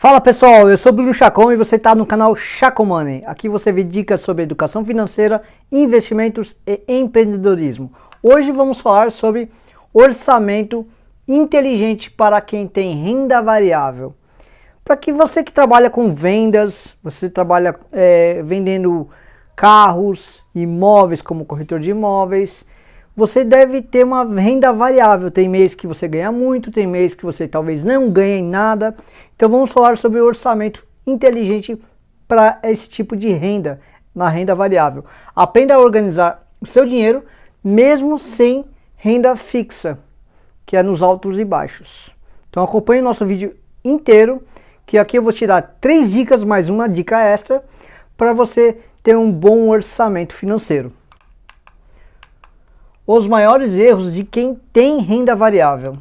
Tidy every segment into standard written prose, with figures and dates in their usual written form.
Fala pessoal, eu sou Bruno Chacon e você está no canal Chacon Money. Aqui você vê dicas sobre educação financeira, investimentos e empreendedorismo. Hoje vamos falar sobre orçamento inteligente para quem tem renda variável. Para que você que trabalha com vendas, você trabalha vendendo carros, imóveis como corretor de imóveis, você deve ter uma renda variável. Tem mês que você ganha muito, tem mês que você talvez não ganhe nada. Então vamos falar sobre o orçamento inteligente para esse tipo de renda, na renda variável. Aprenda a organizar o seu dinheiro mesmo sem renda fixa, que é nos altos e baixos. Então acompanhe o nosso vídeo inteiro, que aqui eu vou tirar 3 dicas mais uma dica extra para você ter um bom orçamento financeiro. Os maiores erros de quem tem renda variável: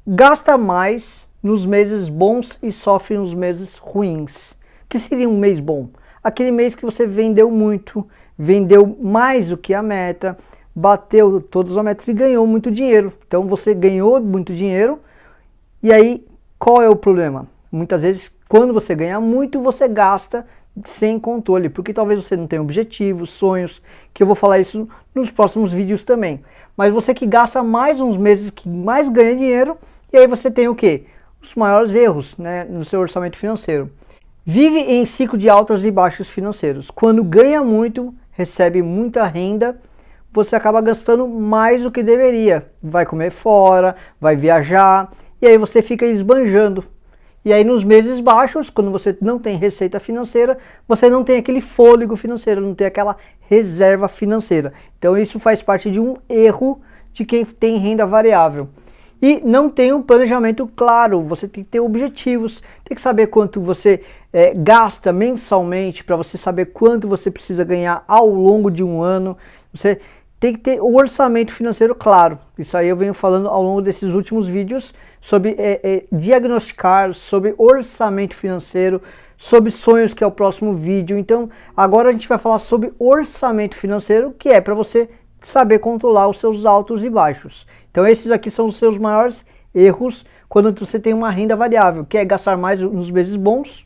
gasta mais nos meses bons e sofre nos meses ruins. Que seria um mês bom? Aquele mês que você vendeu muito, vendeu mais do que a meta, bateu todas as metas e ganhou muito dinheiro. Então você ganhou muito dinheiro e aí qual é o problema? Muitas vezes quando você ganha muito, você gasta sem controle, porque talvez você não tenha objetivos, sonhos, que eu vou falar isso nos próximos vídeos também. Mas você que gasta mais uns meses, que mais ganha dinheiro, e aí você tem o quê? Os maiores erros, né, no seu orçamento financeiro. Vive em ciclo de altos e baixos financeiros. Quando ganha muito, recebe muita renda, você acaba gastando mais do que deveria. Vai comer fora, vai viajar, e aí você fica esbanjando. E aí nos meses baixos, quando você não tem receita financeira, você não tem aquele fôlego financeiro, não tem aquela reserva financeira. Então isso faz parte de um erro de quem tem renda variável. E não tem um planejamento claro, você tem que ter objetivos, tem que saber quanto você gasta mensalmente, para você saber quanto você precisa ganhar ao longo de um ano. Você tem que ter o orçamento financeiro claro. Isso aí eu venho falando ao longo desses últimos vídeos sobre diagnosticar, sobre orçamento financeiro, sobre sonhos, que é o próximo vídeo. Então agora a gente vai falar sobre orçamento financeiro, que é para você saber controlar os seus altos e baixos. Então esses aqui são os seus maiores erros quando você tem uma renda variável, que é gastar mais nos meses bons,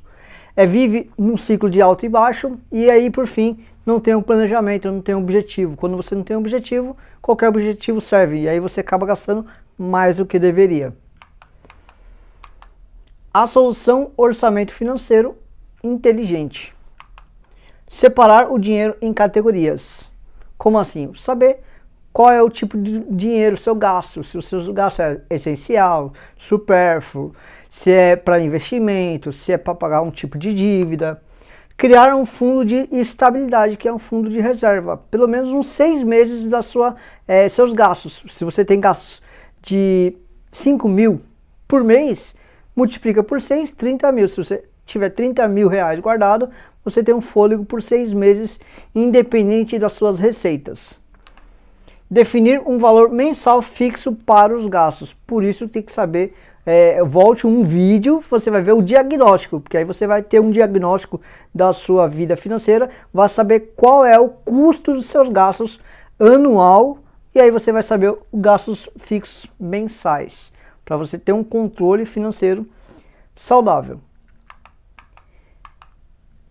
vive num ciclo de alto e baixo, e aí por fim não tem um planejamento, não tem um objetivo. Quando você não tem um objetivo, qualquer objetivo serve, e aí você acaba gastando mais do que deveria. A solução: orçamento financeiro inteligente. Separar o dinheiro em categorias. Como assim? Saber qual é o tipo de dinheiro, seu gasto, se o seu gasto é essencial, supérfluo, se é para investimento, se é para pagar um tipo de dívida. Criar um fundo de estabilidade, que é um fundo de reserva, pelo menos uns 6 meses da seus gastos. Se você tem gastos de 5 mil por mês, multiplica por 6, 30 mil. Se você tiver 30 mil reais guardado, você tem um fôlego por 6 meses, independente das suas receitas. Definir um valor mensal fixo para os gastos. Por isso tem que saber, volte um vídeo, você vai ver o diagnóstico, porque aí você vai ter um diagnóstico da sua vida financeira, vai saber qual é o custo dos seus gastos anual, e aí você vai saber os gastos fixos mensais, para você ter um controle financeiro saudável.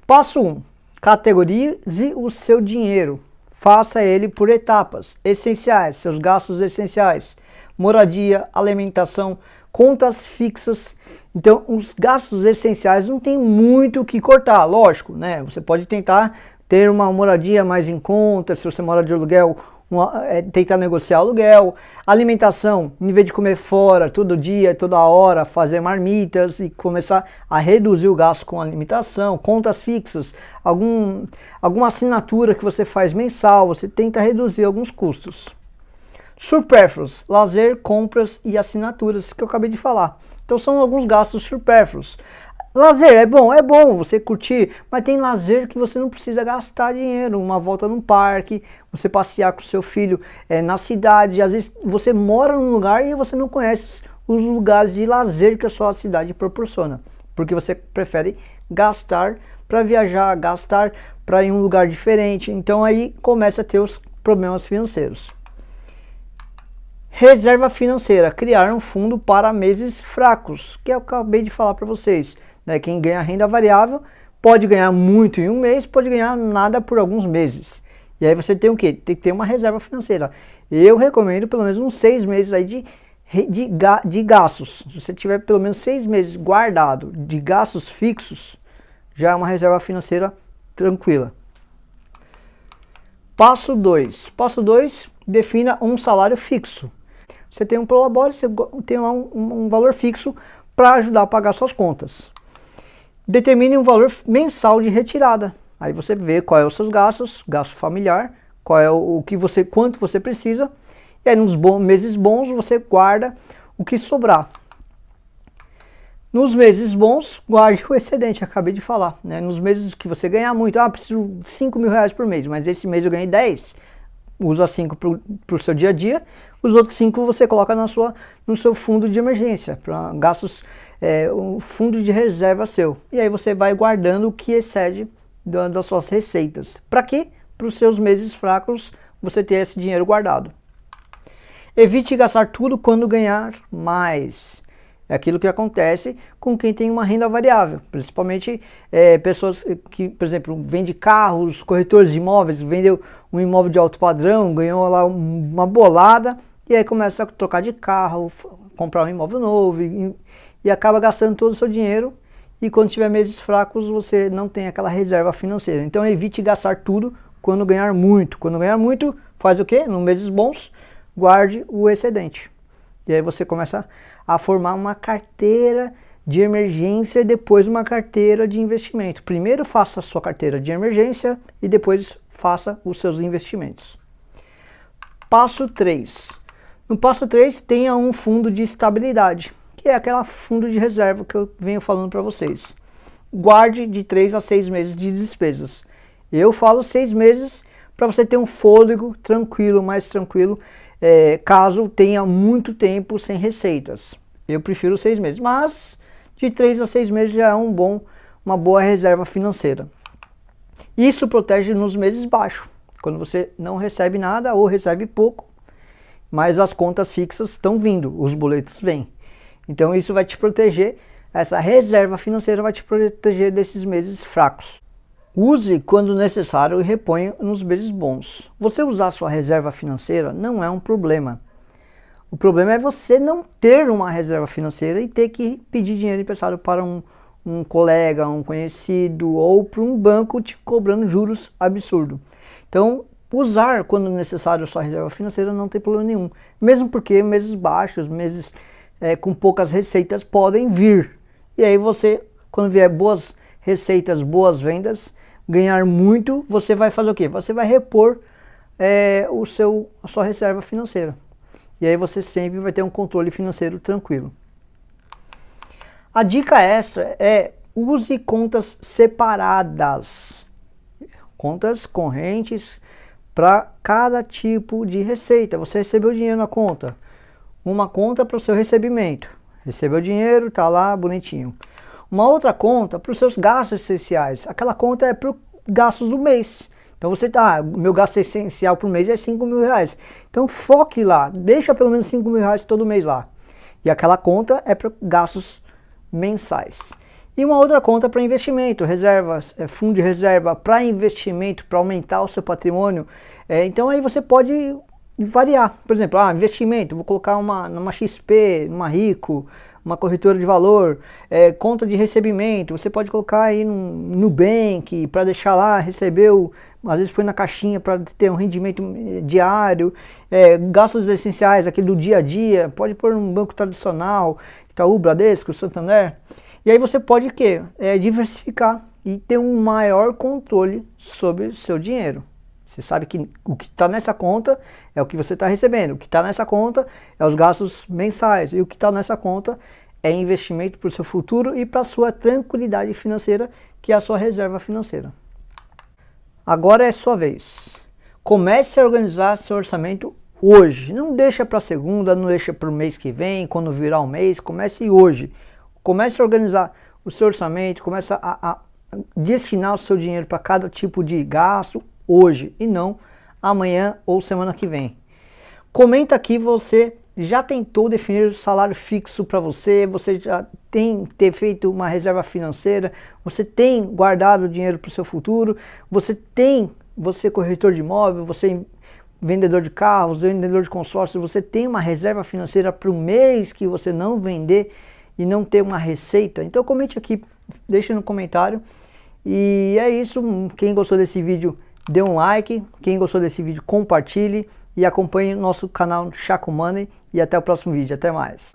Passo 1. Categorize o seu dinheiro. Faça ele por etapas essenciais, seus gastos essenciais: moradia, alimentação, contas fixas. Então, os gastos essenciais não tem muito o que cortar, lógico, né? Você pode tentar ter uma moradia mais em conta, se você mora de aluguel, tentar negociar aluguel. Alimentação, em vez de comer fora todo dia, toda hora, fazer marmitas e começar a reduzir o gasto com alimentação. Contas fixas, alguma assinatura que você faz mensal, você tenta reduzir alguns custos. Supérfluos: lazer, compras e assinaturas, que eu acabei de falar. Então são alguns gastos supérfluos. Lazer é bom você curtir, mas tem lazer que você não precisa gastar dinheiro. Uma volta num parque, você passear com seu filho na cidade. Às vezes você mora num lugar e você não conhece os lugares de lazer que a sua cidade proporciona, porque você prefere gastar para viajar, gastar para ir em um lugar diferente. Então aí começa a ter os problemas financeiros. Reserva financeira, criar um fundo para meses fracos, que eu acabei de falar para vocês. Né? Quem ganha renda variável pode ganhar muito em um mês, pode ganhar nada por alguns meses. E aí você tem o quê? Tem que ter uma reserva financeira. Eu recomendo pelo menos uns 6 meses aí de gastos. Se você tiver pelo menos 6 meses guardado de gastos fixos, já é uma reserva financeira tranquila. Passo 2. Passo 2, defina um salário fixo. Você tem um prolabore, você tem lá um valor fixo para ajudar a pagar suas contas. Determine um valor mensal de retirada. Aí você vê qual é os seus gastos, gasto familiar, qual é quanto você precisa. E aí nos meses bons você guarda o que sobrar. Nos meses bons, guarde o excedente, acabei de falar. Né? Nos meses que você ganhar muito, preciso de 5 mil reais por mês, mas esse mês eu ganhei 10, usa 5 para o seu dia a dia, os outros 5 você coloca no seu fundo de emergência, para gastos, um fundo de reserva seu. E aí você vai guardando o que excede das suas receitas. Para quê? Para os seus meses fracos você ter esse dinheiro guardado. Evite gastar tudo quando ganhar mais. É aquilo que acontece com quem tem uma renda variável, principalmente pessoas que, por exemplo, vendem carros, corretores de imóveis, vendeu um imóvel de alto padrão, ganhou lá uma bolada e aí começa a trocar de carro, comprar um imóvel novo e acaba gastando todo o seu dinheiro e quando tiver meses fracos você não tem aquela reserva financeira. Então evite gastar tudo quando ganhar muito. Quando ganhar muito, faz o quê? Nos meses bons, guarde o excedente. E aí você começa a formar uma carteira de emergência e depois uma carteira de investimento. Primeiro faça a sua carteira de emergência e depois faça os seus investimentos. Passo 3. No passo 3, tenha um fundo de estabilidade, que é aquele fundo de reserva que eu venho falando para vocês. Guarde de 3 a 6 meses de despesas. Eu falo 6 meses para você ter um fôlego tranquilo, mais tranquilo, caso tenha muito tempo sem receitas. Eu prefiro 6 meses, mas de 3 a 6 meses já é uma boa reserva financeira. Isso protege nos meses baixos, quando você não recebe nada ou recebe pouco, mas as contas fixas estão vindo, os boletos vêm. Então isso vai te proteger, essa reserva financeira vai te proteger desses meses fracos. Use quando necessário e reponha nos meses bons. Você usar sua reserva financeira não é um problema. O problema é você não ter uma reserva financeira e ter que pedir dinheiro emprestado para um colega, um conhecido ou para um banco te cobrando juros absurdos. Então, usar quando necessário a sua reserva financeira não tem problema nenhum. Mesmo porque meses baixos, meses com poucas receitas podem vir. E aí você, quando vier boas receitas, boas vendas, ganhar muito, você vai fazer o quê? Você vai repor a sua reserva financeira. E aí você sempre vai ter um controle financeiro tranquilo. A dica extra é use contas separadas. Contas correntes para cada tipo de receita. Você recebeu dinheiro na conta. Uma conta para o seu recebimento. Recebeu dinheiro, está lá bonitinho. Uma outra conta para os seus gastos essenciais. Aquela conta é para os gastos do mês. Então você meu gasto essencial por mês é 5 mil reais. Então foque lá, deixa pelo menos 5 mil reais todo mês lá. E aquela conta é para gastos mensais. E uma outra conta para investimento, reservas, fundo de reserva para investimento, para aumentar o seu patrimônio. Então aí você pode variar. Por exemplo, investimento, vou colocar numa XP, numa Rico, uma corretora de valor, conta de recebimento, você pode colocar aí no Nubank para deixar lá, recebeu, às vezes põe na caixinha para ter um rendimento diário, gastos essenciais, aquele do dia a dia, pode pôr num banco tradicional, Itaú, Bradesco, Santander, e aí você pode o quê? Diversificar e ter um maior controle sobre o seu dinheiro. Você sabe que o que está nessa conta é o que você está recebendo, o que está nessa conta é os gastos mensais e o que está nessa conta é investimento para o seu futuro e para a sua tranquilidade financeira, que é a sua reserva financeira. Agora é sua vez. Comece a organizar seu orçamento hoje. Não deixa para segunda, não deixa para o mês que vem, quando virar um mês, comece hoje. Comece a organizar o seu orçamento, comece a destinar o seu dinheiro para cada tipo de gasto hoje e não amanhã ou semana que vem. Comenta aqui você já tentou definir o salário fixo para você? Você já tem ter feito uma reserva financeira? Você tem guardado dinheiro para o seu futuro? Você corretor de imóvel, você vendedor de carros, vendedor de consórcio, você tem uma reserva financeira para o mês que você não vender e não ter uma receita? Então comente aqui, deixe no comentário. E é isso, quem gostou desse vídeo, dê um like, quem gostou desse vídeo, compartilhe e acompanhe o nosso canal Chá com Money. E até o próximo vídeo, até mais.